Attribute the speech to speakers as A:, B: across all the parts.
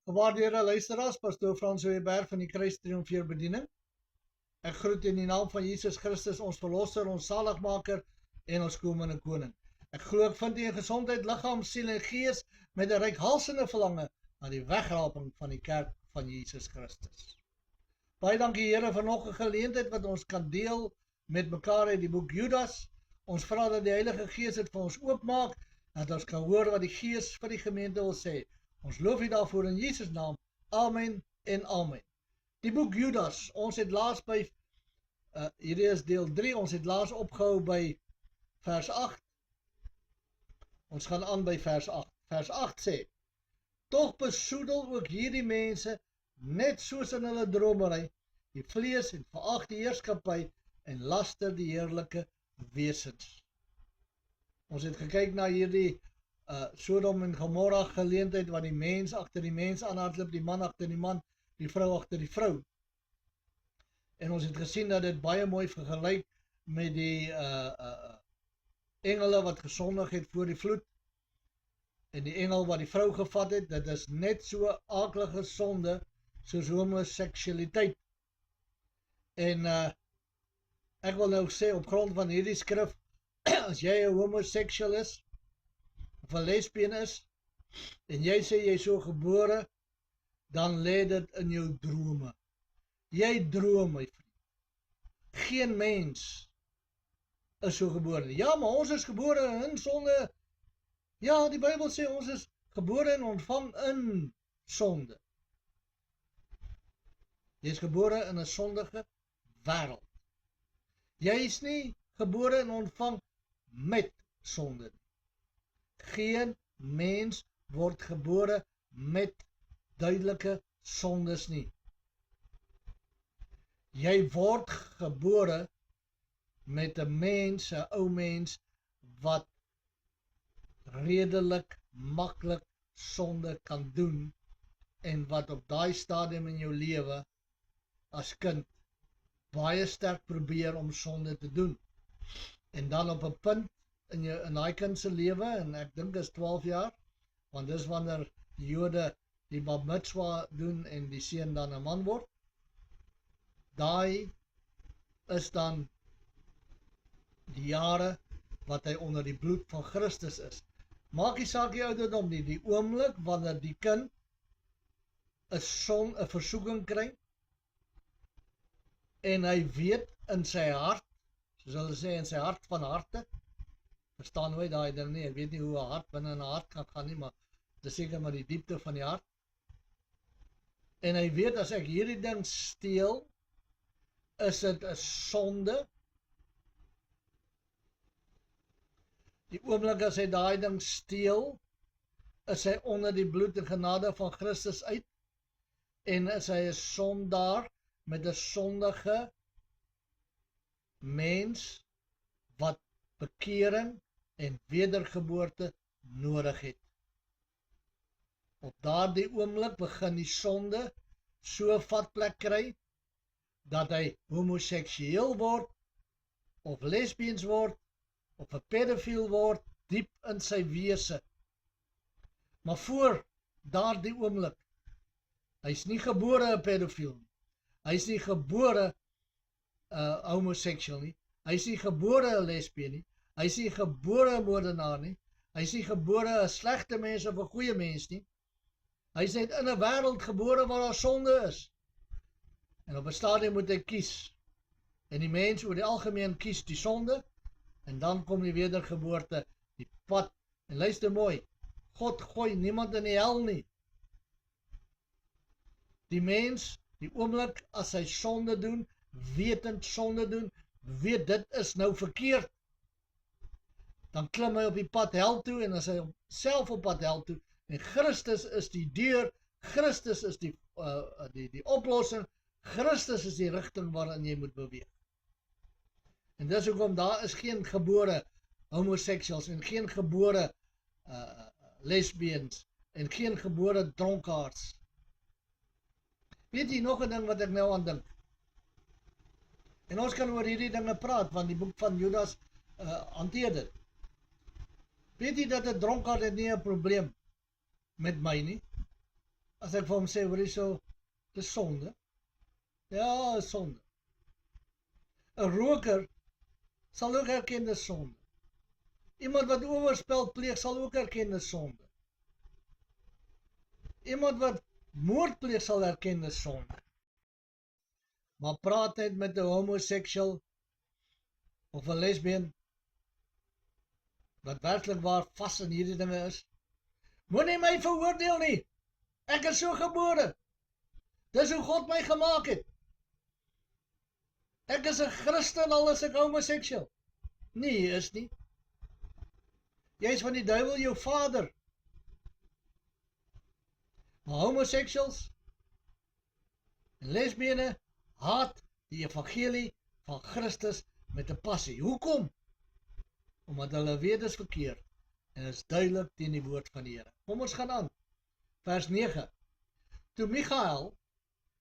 A: Gewaardeerde luisteraars, pastoor Frans Weber van die Kruistriomfeer Bediening. Ek groet in die naam van Jesus Christus, ons verlosser, ons saligmaker en ons komende koning. Ek glo ek vind u in gesondheid, liggaam, siel en gees met 'n reikhalsende verlange na die wegraping van die kerk van Jesus Christus. Baie dankie Here vir nog 'n geleentheid wat ons kan deel met mekaar uit die boek Judas. Ons vra dat die Heilige Gees dit vir ons oopmaak, dat ons kan hoor wat die Gees vir die gemeente wil sê. Ons loof u daarvoor in Jesus naam. Amen en amen. Die boek Judas, ons het laas by, hierdie is deel 3, ons het laas opgehou by vers 8. Ons gaan aan by vers 8. Vers 8 sê, tog besoedel ook hierdie mense, net soos in hulle dromery, die vlees en verag die heerskappy en laster die heerlike wesens. Ons het gekyk na hierdie Sodom en Gomorra geleentheid, waar die mens agter die mens aanhardloop, die man agter die man, die vrou agter die vrou. En ons het gesien dat dit baie mooi vergelyk met die engele wat gesondig het voor die vloed, en die engel wat die vrou gevat het, dit is net so aaklige sonde soos homoseksualiteit. En ek wil nou sê, op grond van hierdie skrif, as jy 'n homoseksueel is, of 'n lesbien is, en jy sê jy is so gebore, dan lê dit in jou drome. Jy droom, my vriend. Geen mens is so gebore. Ja, maar ons is gebore in sonde. Ja, die Bybel sê ons is gebore en ontvang in sonde. Jy is gebore in 'n sondige wêreld. Jy is nie gebore en ontvang met sonde nie. Geen mens word gebore met duidelike sondes nie. Jy word gebore met 'n mens, 'n ou mens, wat redelik maklik sonde kan doen, en wat op daai stadium in jou lewe as kind baie sterk probeer om sonde te doen. En dan op 'n punt in daai kind se lewe, en ek dink is 12 jaar, want dis wanneer die Jode die bar mitzwa doen en die seun dan 'n man word. Daai is dan die jare wat hy onder die bloed van Christus is. Maak nie saak die ouderdom nie, die oomblik wanneer die kind 'n versoeking kry, en hy weet in sy hart, soos hulle sê, in sy hart van harte, verstaan nooit daai ding nie, ek weet nie hoe 'n hart binne in 'n hart kan gaan nie, maar dit is seker maar die diepte van die hart. En hy weet, as ek hierdie ding steel, is dit 'n sonde. Die oomblik as hy daai ding steel, is hy onder die bloed en genade van Christus uit, en is hy 'n sondaar met 'n sondige mens wat bekering en wedergeboorte nodig het. Op daardie oomblik begin die sonde so vatplek kry, dat hy homoseksueel word, of lesbiens word, of 'n pedofiel word, diep in sy wese. Maar voor daardie oomblik, hy is nie gebore 'n pedofiel nie, hy is nie gebore homoseksueel nie, hy is nie gebore 'n lesbien nie, hy is nie gebore 'n moordenaar nie, hy is nie gebore 'n slegte mens of 'n goeie mens nie. Hy is net in 'n wêreld gebore waar daar sonde is. En op 'n stadium moet hy kies. En die mens oor die algemeen kies die sonde, en dan kom die wedergeboorte, die pad. En luister mooi, God gooi niemand in die hel nie. Die mens, die oomblik as hy sonde doen, wetend sonde doen, weet dit is nou verkeerd, dan klim hy op die pad hel toe, en as hy self op pad hel toe, en Christus is die deur, Christus is die oplossing, Christus is die rigting waarin jy moet beweeg. En dis hoekom daar is geen gebore homoseksuals, en geen gebore lesbiens, en geen gebore dronkaards. Weet jy nog 'n ding wat ek nou aan dink? En ons kan oor hierdie dinge praat, want die boek van Judas hanteer dit. Weet jy dat 'n dronkaard het nie 'n probleem met my nie? As ek vir hom sê, hoor hierso, dis sonde. Ja, is sonde. 'n roker sal ook erken dis sonde. Iemand wat oorspel pleeg sal ook erken dis sonde. Iemand wat moord pleeg sal erken dis sonde. Maar praat net met 'n homoseksueel of 'n lesbien wat werklik waar vas in hierdie dinge is. Moenie my veroordeel nie. Ek is so gebore. Dis hoe God my gemaak het. Ek is 'n Christen al is ek homoseksueel. Nee, jy is nie. Jy is van die duiwel jou vader. Maar homoseksuels en lesbiene haat die evangelie van Christus met 'n passie. Hoekom? Omdat hulle weet dis verkeerd en is duidelik teen die woord van die Here. Kom ons gaan aan. Vers 9. Toe Michael,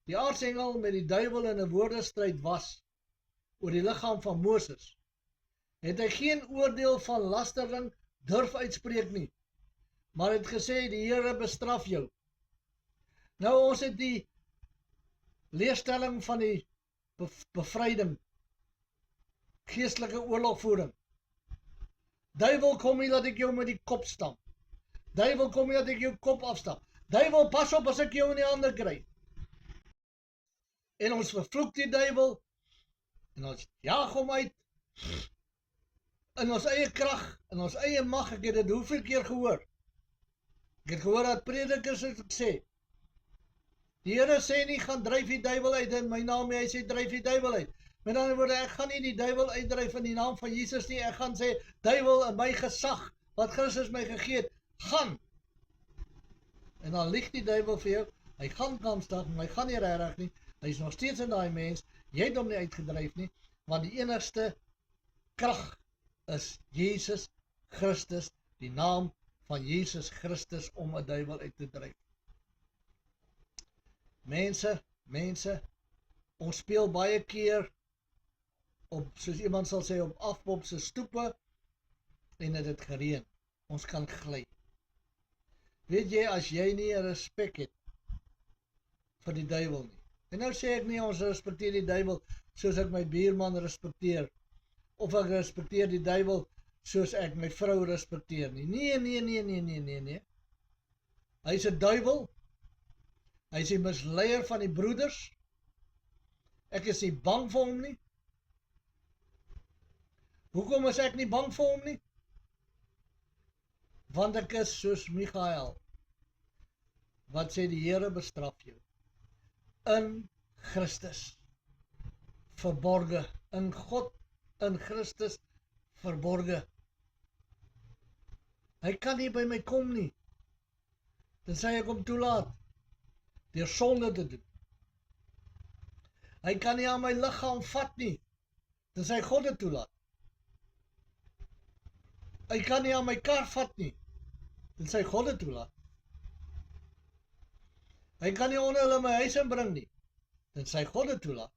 A: die aartsengel met die duiwel in 'n woordestryd was oor die liggaam van Moses, het hy geen oordeel van lastering durf uitspreek nie, maar het gesê die Here bestraf jou. Nou ons het die leerstelling van die bevryding, geestelike oorlogvoering. Duiwel, kom hier dat ek jou met die kop stamp. Duiwel, kom hier dat ek jou kop afstamp. Duiwel, pas op as ek jou in die hande kry. En ons vervloek die duiwel en ons jaag hom uit in ons eie krag, in ons eie mag. Ek het dit hoeveel keer gehoor. Ek het gehoor dat predikers het gesê, die Here sê nie, gaan dryf die duiwel uit in my naam nie, hy sê dryf die duiwel uit. Met ander woorde, ek gaan nie die duiwel uitdryf in die naam van Jesus nie, ek gaan sê, duiwel in my gesag, wat Christus my gegee het, gaan. En dan lieg die duiwel vir jou, hy gaan kansdag, maar hy gaan nie regtig nie, hy is nog steeds in daai mens, jy het hom nie uitgedryf nie, want die enigste krag is Jesus Christus, die naam van Jesus Christus om 'n duiwel uit te dryf. Mense, ons speel baie keer op, soos iemand sal sê, op afpop se stoepe en het gereën. Ons kan gly. Weet jy, as jy nie 'n respek het vir die duiwel nie. En nou sê ek nie ons respekteer die duiwel soos ek my buurman respekteer, of ek respekteer die duiwel soos ek my vrou respekteer nie. Nee. Hy is 'n duiwel. Hy is die misleier van die broeders. Ek is nie bang vir hom nie. Hoekom is ek nie bang vir hom nie? Want ek is soos Michael, wat sê die Here bestraf jou. In Christus, verborge, in God, in Christus, verborge. Hy kan nie by my kom nie, tensy ek hom toelaat, deur sonde te doen. Hy kan nie aan my liggaam vat nie, tensy God dit toelaat. Hy kan nie aan my kar vat nie, tensy God dit toelaat. Hy kan nie onder hulle my huis inbring nie, tensy God dit toelaat.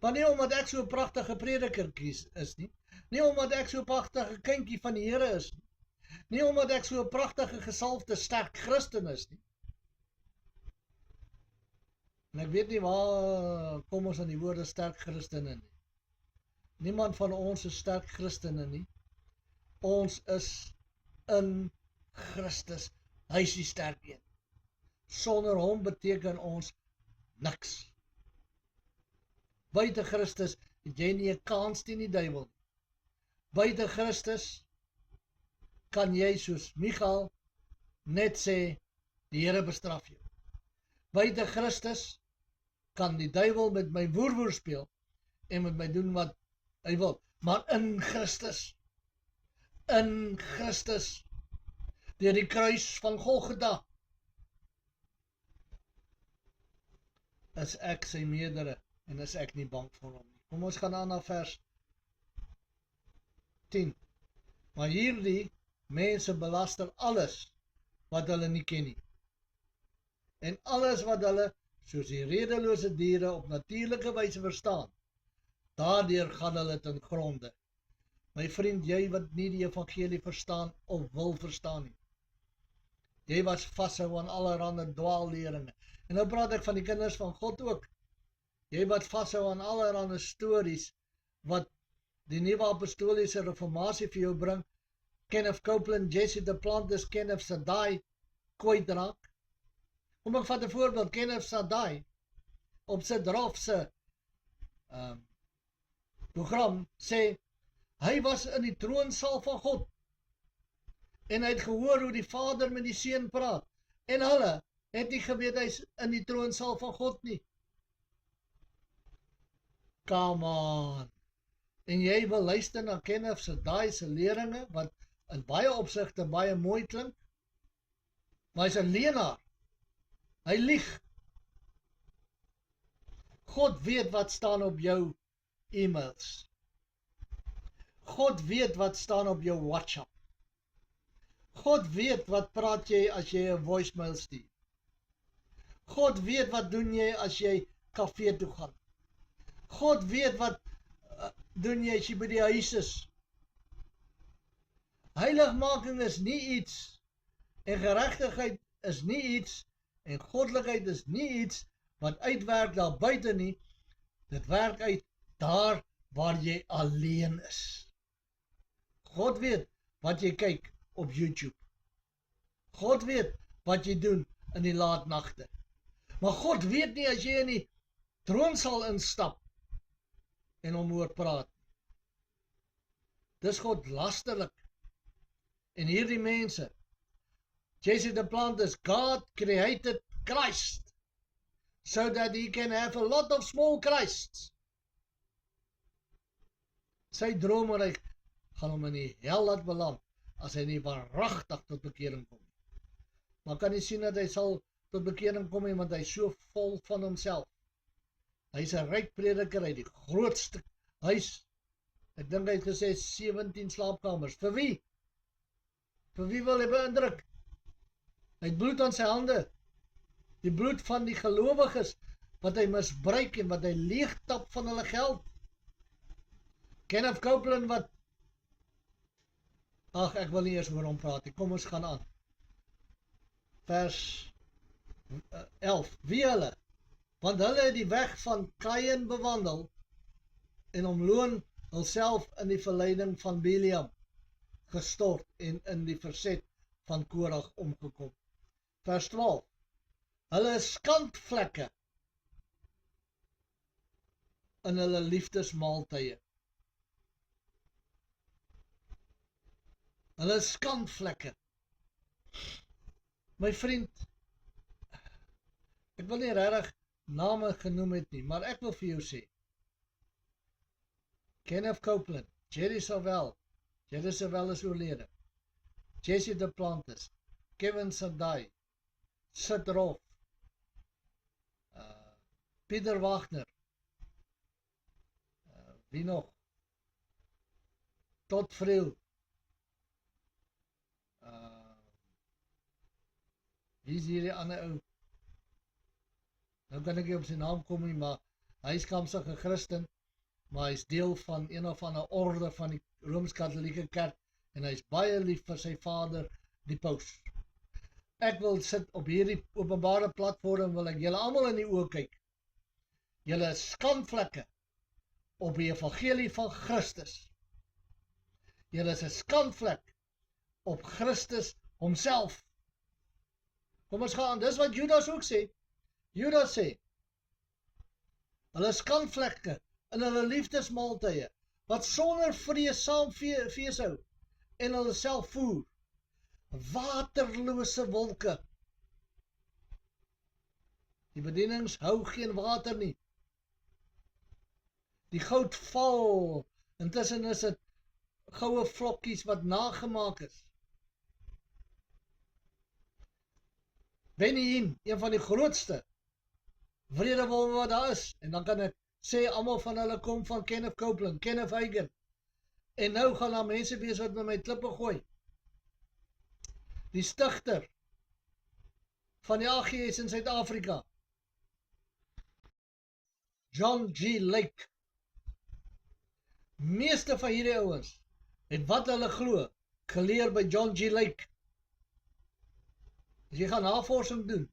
A: Maar nie omdat ek so 'n pragtige prediker is nie, nie omdat ek so 'n pragtige kindjie van die Here is nie, nie omdat ek so 'n pragtige gesalfde sterk Christen is nie. En ek weet nie waar kom ons aan die woorde sterk Christene nie. Niemand van ons is sterk Christene nie. Ons is in Christus. Hy is die sterk een. Sonder hom beteken ons niks. Buite Christus het jy nie 'n kans teen die duiwel. Buite Christus kan jy soos Michael net sê, die Here bestraf jou. Buite Christus kan die duiwel met my woer speel en met my doen wat hy wil. Maar in Christus, deur die kruis van Golgotha, is ek sy meerdere en is ek nie bang vir hom nie. Kom ons gaan aan na vers 10. Maar hierdie mense belaster alles wat hulle nie ken nie. En alles wat hulle, soos die redelose diere, op natuurlike wyse verstaan, daardeur gaan hulle ten gronde. My vriend, jy wat nie die evangelie verstaan of wil verstaan nie. Jy was vashou aan allerhande dwaalleringe. En nou praat ek van die kinders van God ook. Jy wat vashou aan allerhande stories wat die nuwe apostoliese reformatie vir jou bring, Kenneth Copeland, Jesse Duplantis, Kenneth Sadai, kwytraak. Kom ek vat 'n voorbeeld, Kenneth Sadai, op sy drafse program, sê, hy was in die troonsaal van God, en hy het gehoor hoe die Vader met die Seun praat, en hulle het nie geweet hy is in die troonsaal van God nie. Come on! En jy wil luister na Kenneth Sadai se leringe, wat in baie opsigte baie mooi klink, maar hy's 'n leienaar. Hy lieg. God weet wat staan op jou e-mails. God weet wat staan op jou WhatsApp. God weet wat praat jy as jy 'n voicemail stuur. God weet wat doen jy as jy kafee toe gaan. God weet wat doen jy as jy by die huis is. Heiligmaking is nie iets, en geregtigheid is nie iets, en goddelikheid is nie iets wat uitwerk daar buite nie. Dit werk uit daar waar jy alleen is. God weet wat jy kyk op YouTube. God weet wat jy doen in die laatnagte. Maar God weet nie as jy in die troonsaal instap en hom hoor praat. Dis God lasterlik. En hierdie mense, Jesse Duplantis, God created Christ so that he can have a lot of small Christs. Sy droom en hy gaan hom in die hel laat beland as hy nie waaragtig tot bekering kom. Maar kan nie sien dat hy sal tot bekering kom nie, want hy is so vol van homself. Hy is 'n ryk prediker, hy die grootste huis. Ek dink hy het gesê 17 slaapkamers. Vir wie? Vir wie wil hy beïndruk? Hy het bloed aan sy hande. Die bloed van die gelowiges wat hy misbruik en wat hy leegtap van hulle geld. Kenneth Copeland wat, ek wil nie eers oor hom praat nie, kom ons gaan aan. Vers 11, wie hulle? Want hulle het die weg van Kain bewandel en omloon hulself in die verleiding van Biliam gestort en in die verset van Korag omgekom. Vers 12, hulle is skandvlekke in hulle liefdesmaaltye. Hulle is skandvlekke. My vriend, ek wil nie regtig name genoem het nie, maar ek wil vir jou sê, Kenneth Copeland, Jerry Savelle is oorlede, Jesse Duplantis, Kevin Sadai, Sid Roth, Pieter Wagner, wie nog? Todd Friel, wie is hierdie ander ou? Nou kan ek nie op sy naam kom nie, maar hy is kamsige Christen, maar hy is deel van een of ander orde van die Rooms-Katholieke Kerk, en hy is baie lief vir sy vader, die paus. Ek wil sit op hierdie openbare platform, wil ek julle almal in die oë kyk. Julle is skandvlekke op die evangelie van Christus. Julle is 'n skandvlek op Christus homself. Kom ons gaan aan, dis wat Judas ook sê. Judas sê, hulle skandvlekke in hulle liefdesmaaltye, wat sonder vrees saam fees hou, en hulle self voer. Waterlose wolke. Die bedienings hou geen water nie. Die goud val, intussen is dit goue vlokkies wat nagemaak is. Benny Hinn, een van die grootste vredewolwe wat daar is, en dan kan ek sê, almal van hulle kom van Kenneth Copeland, Kenneth Hagin, en nou gaan daar mense wees wat met my klippe gooi. Die stigter van die AGS in Suid-Afrika, John G. Lake. Meeste van hierdie ouens het wat hulle glo geleer by John G. Lake. As jy gaan navorsing doen,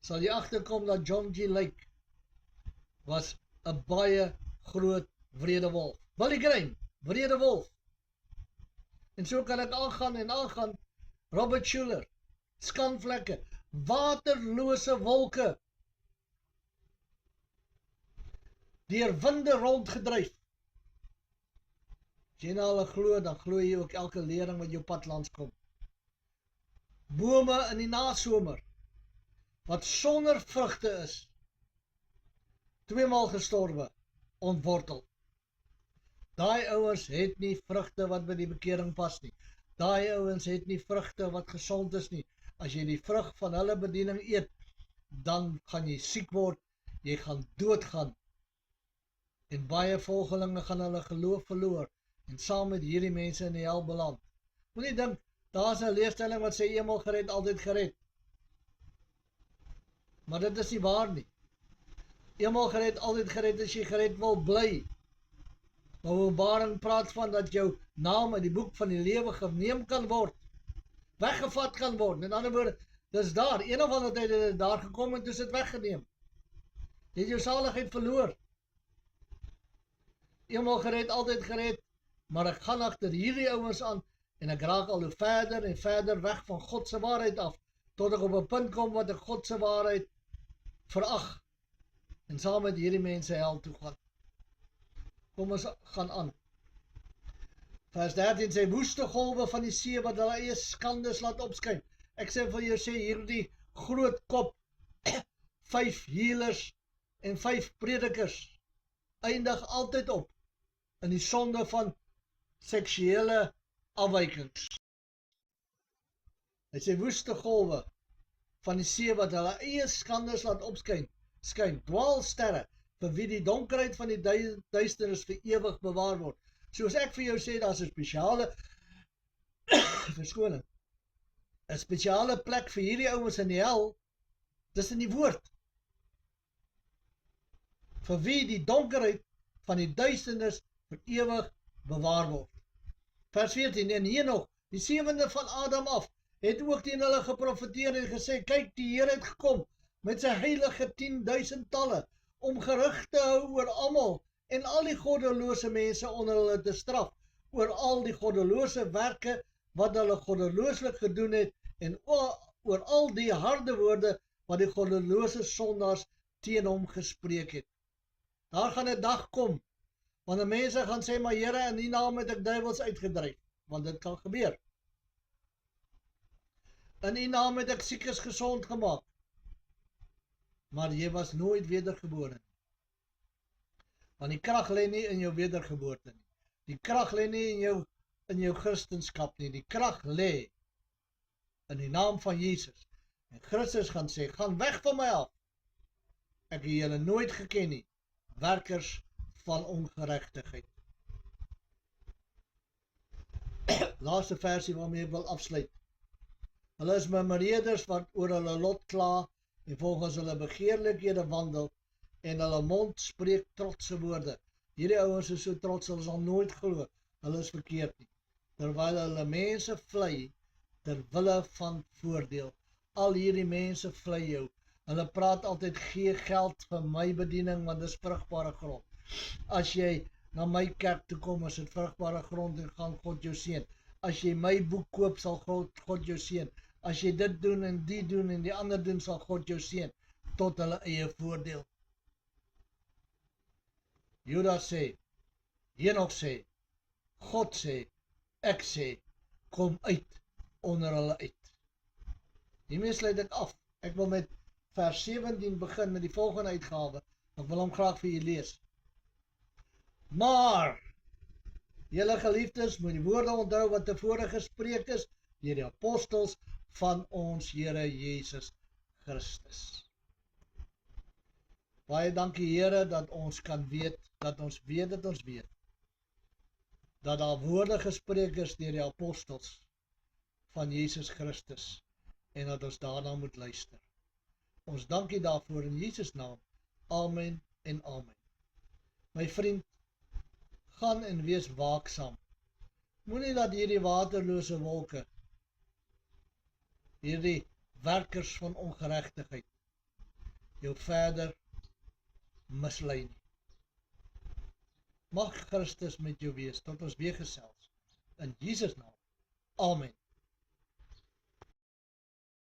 A: sal jy agterkom dat John G. Lake was 'n baie groot wrede wolf. Billy Graham, wrede wolf. En so kan ek aangaan en aangaan. Robert Schuller, skanvlekke, waterlose wolke, deur winde rondgedryf. As jy na hulle glo, dan glo jy ook elke lering wat jou pad langs kom. Bome in die nasomer, wat sonder vrugte is, 2 maal gestorwe, ontwortel. Daai ouens het nie vrugte wat by die bekering pas nie. Daai ouens het nie vrugte wat gesond is nie. As jy die vrug van hulle bediening eet, dan gaan jy siek word, jy gaan doodgaan. En baie volgelinge gaan hulle geloof verloor en saam met hierdie mense in die hel beland. Moenie dink, daar's 'n leerstelling wat sê eenmal gered, altyd gered. Maar dit is nie waar nie. Eenmal gered, altyd gered, as jy gered wil bly. Maar Openbaring praat van dat jou naam in die boek van die lewe geneem kan word, weggevat kan word. Met ander woorde, dis daar, een of ander tyd het dit daar gekom en toe is dit weggeneem. Jy het jou saligheid verloor. Eenmal gered, altyd gered, maar ek gaan agter hierdie ouens aan en ek raak al hoe verder en verder weg van God se waarheid af, tot ek op 'n punt kom wat ek God se waarheid verag en saam met hierdie mense hel toe gaan. Kom ons gaan aan. Vers 13 sê, woeste golwe van die see wat hulle eie skandes laat opskyn. Ek sê vir jou sê, hierdie groot kop, 5 healers en 5 predikers, eindig altyd op in die sonde van seksuele afwykings. Hy sê, woeste golwe van die see wat hulle eie skandes laat opskyn, dwaalsterre, vir wie die donkerheid van die duisternis vir ewig bewaar word. Soos ek vir jou sê, daar's 'n spesiale verskoning, 'n spesiale plek vir hierdie ouens in die hel, dis in die woord. Vir wie die donkerheid van die duisternis vir ewig bewaar word. Vers 14, en Henog, die 7de van Adam af, het ook teen hulle geprofeteer en gesê, kyk, die Here het gekom met sy heilige 10.000 talle, om gerig te hou oor almal en al die goddelose mense onder hulle te straf, oor al die goddelose werke wat hulle goddelooslik gedoen het en oor al die harde woorde wat die goddelose sondaars teen hom gespreek het. Daar gaan 'n dag kom, wanneer mense gaan sê, maar Here, in die naam het ek duiwels uitgedryf, want dit kan gebeur. In die naam het ek siekes gesond gemaak, maar jy was nooit wedergebore. Want die krag lê nie in jou wedergeboorte nie. Die krag lê nie in jou Christenskap nie. Die krag lê in die naam van Jesus. En Christus gaan sê, gaan weg van my af. Ek het julle nooit geken nie, werkers van ongeregtigheid. Laaste versie waarmee ek wil afsluit. Hulle is murmureerders wat oor hulle lot kla en volgens hulle begeerlikhede wandel en hulle mond spreek trotse woorde. Hierdie ouens is so trots, hulle sal nooit glo, hulle is verkeerd nie. Terwyl hulle mense vlei, terwille van voordeel. Al hierdie mense vlei jou. Hulle praat altyd, gee geld vir my bediening, want dit is vrugbare grond. As jy na my kerk toe kom, is dit vrugbare grond en gaan God jou seën. As jy my boek koop, sal God jou seën. As jy dit doen en die ander doen, sal God jou seën, tot hulle eie voordeel. Judas sê, Henog sê, God sê, ek sê, kom uit onder hulle uit. Hiermee sluit ek af. Ek wil met vers 17 begin met die volgende uitgawe. Ek wil hom graag vir julle lees. Maar, julle geliefdes, moet die woorde onthou wat tevore gespreek is deur die apostels van ons Here Jesus Christus. Baie dankie Here dat ons kan weet, dat ons weet dat daar woorde gespreek is deur die apostels van Jesus Christus en dat ons daarna moet luister. Ons dankie daarvoor in Jesus naam. Amen en amen. My vriend, gaan en wees waaksaam. Moenie dat hierdie waterlose wolke, hierdie werkers van ongeregtigheid jou verder mislei nie. Mag Christus met jou wees, tot ons weer gesels. In Jesus naam. Amen.